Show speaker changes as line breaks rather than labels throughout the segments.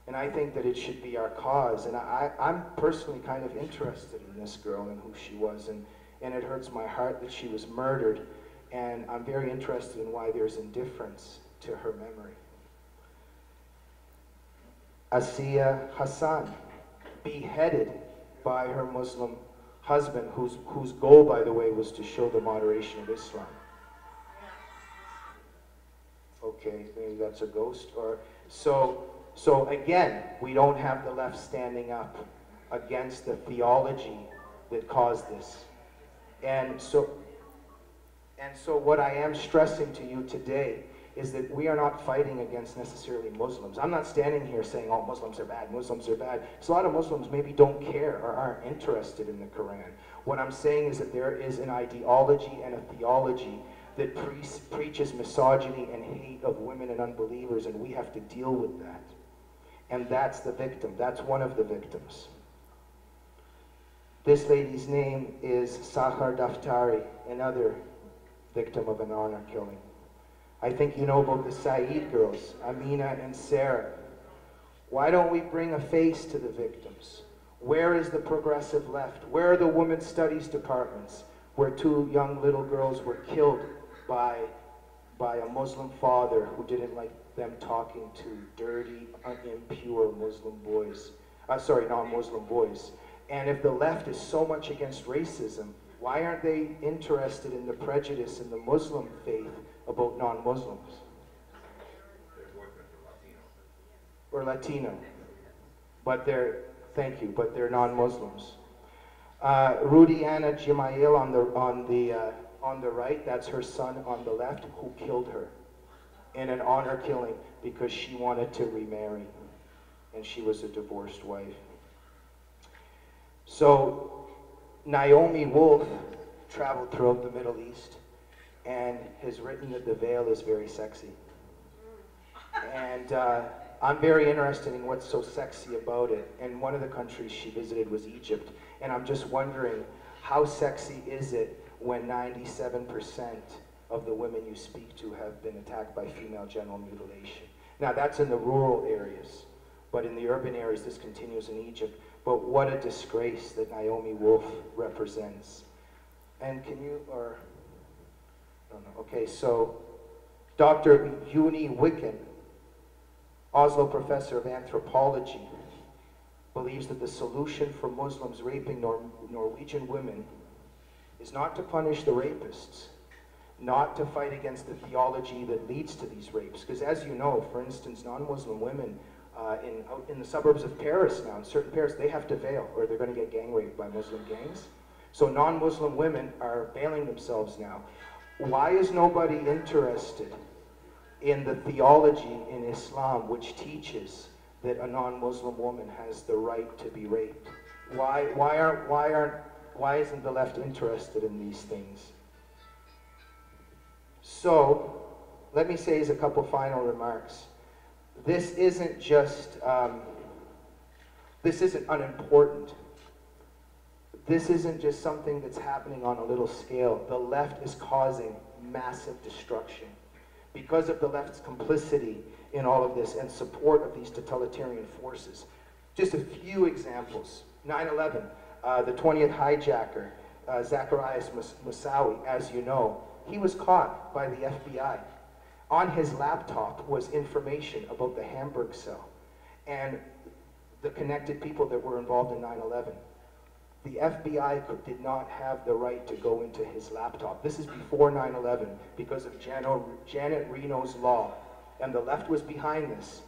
And I think that it should be our cause. And I'm personally kind of interested in this girl and who she was. And it hurts my heart that she was murdered. And I'm very interested in why there's indifference to her memory. Asiya Hassan, beheaded by her Muslim husband, whose goal, by the way, was to show the moderation of Islam. Okay, maybe that's a ghost. Or so again, we don't have the left standing up against the theology that caused this. And so what I am stressing to you today is that we are not fighting against necessarily Muslims. I'm not standing here saying, oh, Muslims are bad, Muslims are bad. Because a lot of Muslims maybe don't care or aren't interested in the Quran. What I'm saying is that there is an ideology and a theology that preaches misogyny and hate of women and unbelievers, and we have to deal with that. And that's the victim. That's one of the victims. This lady's name is Sahar Daftari, another victim of an honor killing. I think you know about the Saeed girls, Amina and Sarah. Why don't we bring a face to the victims? Where is the progressive left? Where are the women's studies departments where two young little girls were killed by a Muslim father who didn't like them talking to dirty, impure Muslim boys? Non-Muslim boys. And if the left is so much against racism, why aren't they interested in the prejudice in the Muslim faith about non-Muslims? Or Latino. But they're, thank you, but they're non-Muslims. Rudiana Jimail on the right, that's her son on the left, who killed her in an honor killing because she wanted to remarry. And she was a divorced wife. So Naomi Wolf traveled throughout the Middle East and has written that the veil is very sexy. And I'm very interested in what's so sexy about it. And one of the countries she visited was Egypt. And I'm just wondering, how sexy is it when 97% of the women you speak to have been attacked by female genital mutilation? Now that's in the rural areas, but in the urban areas this continues in Egypt. But what a disgrace that Naomi Wolf represents. And can you, or, no, okay, so Dr. Uni Wicken, Oslo professor of anthropology, believes that the solution for Muslims raping Norwegian women is not to punish the rapists, not to fight against the theology that leads to these rapes. Because as you know, for instance, non-Muslim women out in the suburbs of Paris now, in certain Paris, they have to veil or they're going to get gang raped by Muslim gangs. So non-Muslim women are veiling themselves now. Why is nobody interested in the theology in Islam which teaches that a non-Muslim woman has the right to be raped? Why isn't the left interested in these things? So, let me say as a couple final remarks. This isn't just, this isn't unimportant. This isn't just something that's happening on a little scale. The left is causing massive destruction because of the left's complicity in all of this and support of these totalitarian forces. Just a few examples. 9/11, the 20th hijacker, Zacharias Moussaoui, as you know, he was caught by the FBI. On his laptop was information about the Hamburg cell and the connected people that were involved in 9/11. The FBI did not have the right to go into his laptop. This is before 9/11 because of Janet Reno's law. And the left was behind this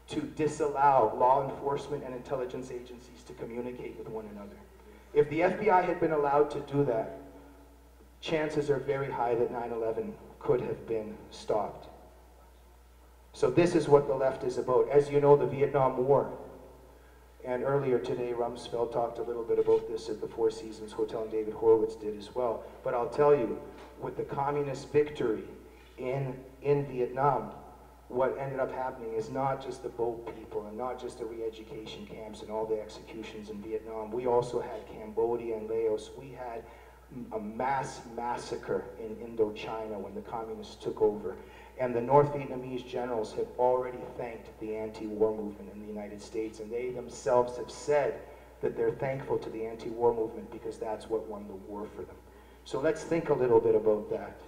to disallow law enforcement and intelligence agencies to communicate with one another. If the FBI had been allowed to do that, chances are very high that 9/11 could have been stopped. So this is what the left is about. As you know, the Vietnam War, and earlier today Rumsfeld talked a little bit about this at the Four Seasons Hotel, and David Horowitz did as well. But I'll tell you, with the communist victory in Vietnam, what ended up happening is not just the boat people and not just the re-education camps and all the executions in Vietnam. We also had Cambodia and Laos. We had a mass massacre in Indochina when the communists took over. And the North Vietnamese generals have already thanked the anti-war movement in the United States, and they themselves have said that they're thankful to the anti-war movement because that's what won the war for them. So let's think a little bit about that.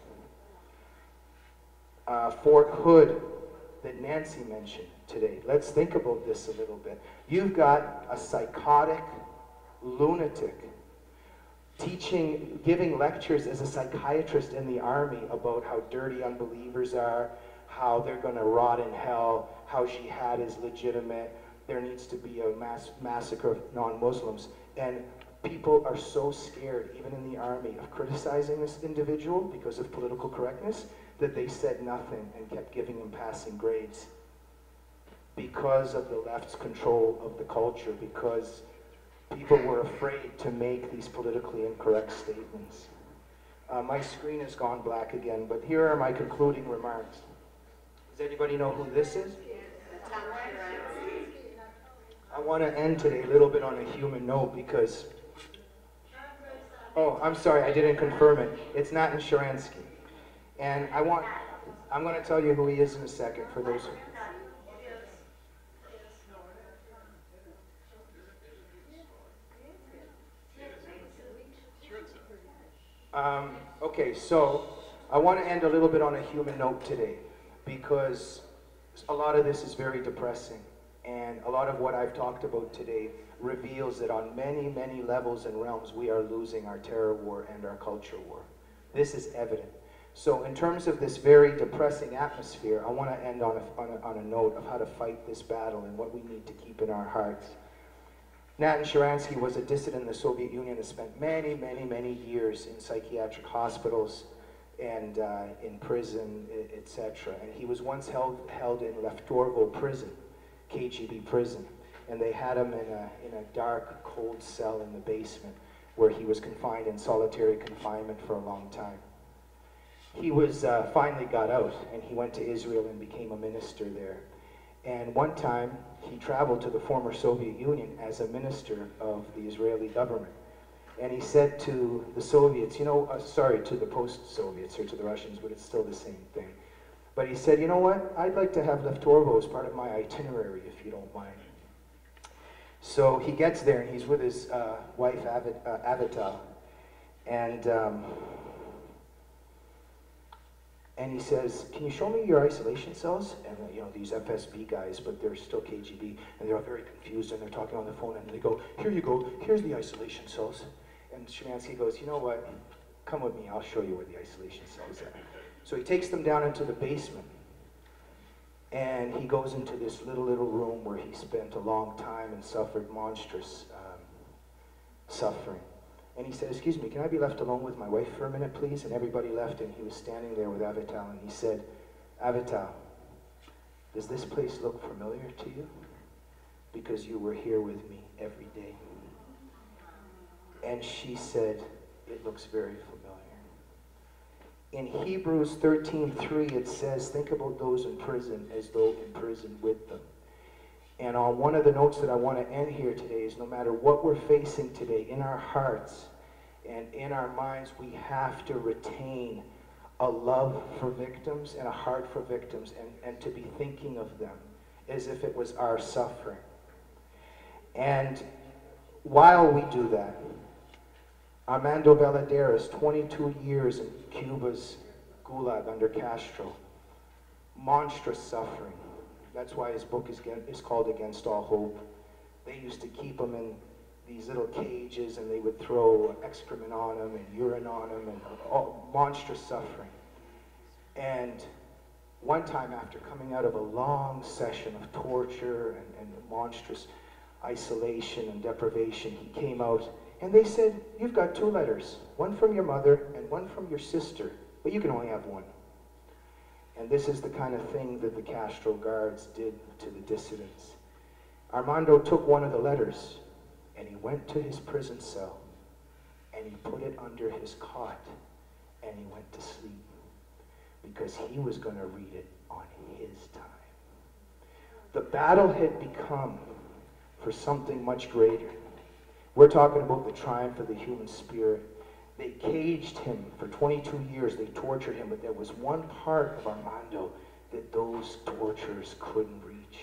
Fort Hood, that Nancy mentioned today. Let's think about this a little bit. You've got a psychotic lunatic giving lectures as a psychiatrist in the army about how dirty unbelievers are, how they're going to rot in hell, how jihad is legitimate, there needs to be a massacre of non-Muslims. And people are so scared, even in the army, of criticizing this individual because of political correctness, that they said nothing and kept giving him passing grades because of the left's control of the culture, because people were afraid to make these politically incorrect statements. My screen has gone black again, but here are my concluding remarks. Does anybody know who this is? I want to end today a little bit on a human note because, oh, I'm sorry, I didn't confirm it. It's Natan Sharansky. And I'm going to tell you who he is in a second for those who... Okay, so I want to end a little bit on a human note today because a lot of this is very depressing, and a lot of what I've talked about today reveals that on many, many levels and realms we are losing our terror war and our culture war. This is evident. So in terms of this very depressing atmosphere, I want to end on a note of how to fight this battle and what we need to keep in our hearts. Natan Sharansky was a dissident in the Soviet Union and spent many, many, many years in psychiatric hospitals and in prison, etc. And he was once held in Leftorvo prison, KGB prison, and they had him in a dark, cold cell in the basement where he was confined in solitary confinement for a long time. He was finally got out, and he went to Israel and became a minister there. And one time, he traveled to the former Soviet Union as a minister of the Israeli government. And he said to the Soviets, you know, sorry, to the post-Soviets or to the Russians, but it's still the same thing. But he said, you know what, I'd like to have Leftorvo as part of my itinerary, if you don't mind. So he gets there, and he's with his wife, Avital, and he says, can you show me your isolation cells? And you know, these FSB guys, but they're still KGB, and they're all very confused, and they're talking on the phone, and they go, here you go, here's the isolation cells. And Sharansky goes, you know what, come with me, I'll show you where the isolation cells are. So he takes them down into the basement, and he goes into this little room where he spent a long time and suffered monstrous suffering. And he said, excuse me, can I be left alone with my wife for a minute, please? And everybody left, and he was standing there with Avital, and he said, Avital, does this place look familiar to you? Because you were here with me every day. And she said, it looks very familiar. In Hebrews 13:3, it says, think about those in prison as though in prison with them. And on one of the notes that I want to end here today is no matter what we're facing today, in our hearts and in our minds, we have to retain a love for victims and a heart for victims, and to be thinking of them as if it was our suffering. And while we do that, Armando Valadares, 22 years in Cuba's Gulag under Castro, monstrous suffering. That's why his book is called Against All Hope. They used to keep him in these little cages, and they would throw excrement on him and urine on him, and all monstrous suffering. And one time, after coming out of a long session of torture and monstrous isolation and deprivation, he came out, and they said, you've got 2 letters, one from your mother and one from your sister, but you can only have one. And this is the kind of thing that the Castro guards did to the dissidents. Armando took one of the letters, and he went to his prison cell, and he put it under his cot, and he went to sleep, because he was going to read it on his time. The battle had become for something much greater. We're talking about the triumph of the human spirit. They caged him for 22 years. They tortured him, but there was one part of Armando that those torturers couldn't reach.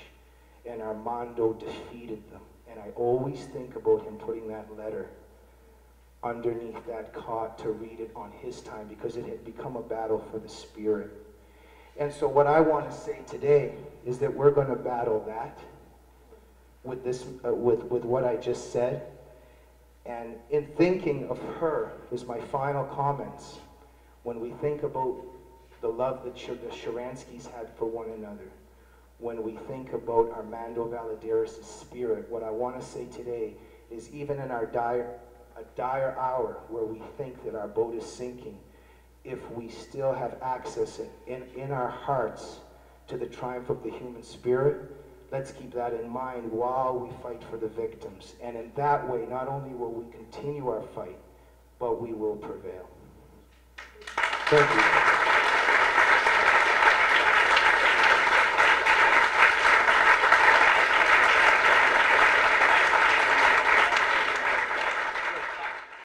And Armando defeated them. And I always think about him putting that letter underneath that cot to read it on his time, because it had become a battle for the spirit. And so what I want to say today is that we're going to battle that with this, with what I just said. And in thinking of her, is my final comments. When we think about the love that the Sharanskys had for one another, when we think about Armando Valadares' spirit, what I want to say today is, even in our dire hour where we think that our boat is sinking, if we still have access in our hearts to the triumph of the human spirit, let's keep that in mind while we fight for the victims. And in that way, not only will we continue our fight, but we will prevail. Thank you.